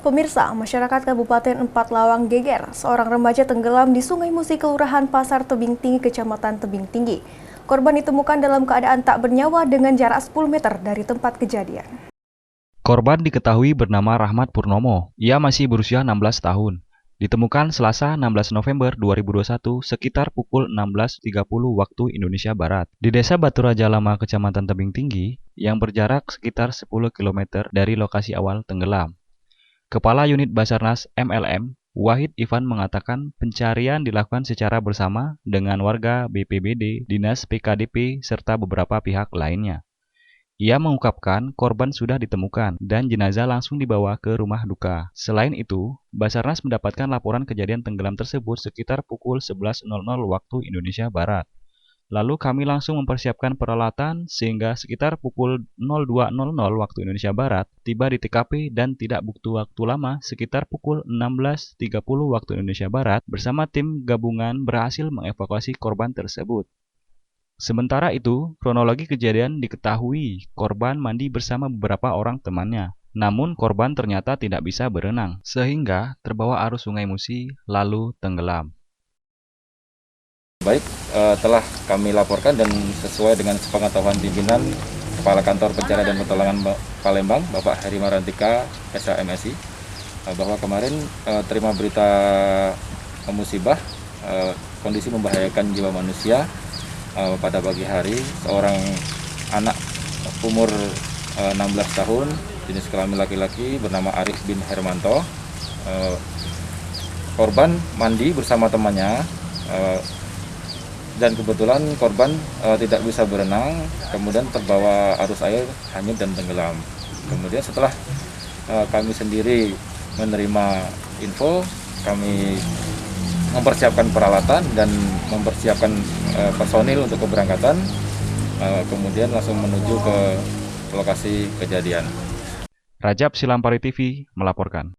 Pemirsa, masyarakat Kabupaten Empat Lawang geger. Seorang remaja tenggelam di Sungai Musi, Kelurahan Pasar Tebing Tinggi, Kecamatan Tebing Tinggi. Korban ditemukan dalam keadaan tak bernyawa dengan jarak 10 meter dari tempat kejadian. Korban diketahui bernama Rahmat Purnomo. Ia masih berusia 16 tahun. Ditemukan Selasa 16 November 2021 sekitar pukul 16.30 waktu Indonesia Barat di Desa Batu Raja Lama, Kecamatan Tebing Tinggi yang berjarak sekitar 10 km dari lokasi awal tenggelam. Kepala Unit Basarnas MLM, Wahid Ivan mengatakan pencarian dilakukan secara bersama dengan warga BPBD, Dinas PKDP, serta beberapa pihak lainnya. Ia mengungkapkan korban sudah ditemukan dan jenazah langsung dibawa ke rumah duka. Selain itu, Basarnas mendapatkan laporan kejadian tenggelam tersebut sekitar pukul 11.00 waktu Indonesia Barat. Lalu kami langsung mempersiapkan peralatan sehingga sekitar pukul 02.00 waktu Indonesia Barat tiba di TKP dan tidak butuh waktu lama sekitar pukul 16.30 waktu Indonesia Barat bersama tim gabungan berhasil mengevakuasi korban tersebut. Sementara itu, kronologi kejadian diketahui korban mandi bersama beberapa orang temannya. Namun korban ternyata tidak bisa berenang sehingga terbawa arus Sungai Musi lalu tenggelam. Baik, telah kami laporkan dan sesuai dengan sepengetahuan pimpinan Kepala Kantor Pencarian dan Pertolongan Palembang, Bapak Heri Marantika, SHMSI, bahwa kemarin terima berita musibah, kondisi membahayakan jiwa manusia. Pada pagi hari, seorang anak umur 16 tahun, jenis kelamin laki-laki, bernama Arif bin Hermanto. Korban mandi bersama temannya, dan kebetulan korban tidak bisa berenang, kemudian terbawa arus air, hanyut dan tenggelam. Kemudian setelah kami sendiri menerima info, kami mempersiapkan peralatan dan mempersiapkan personil untuk keberangkatan, kemudian langsung menuju ke lokasi kejadian. Rajab Silampari TV melaporkan.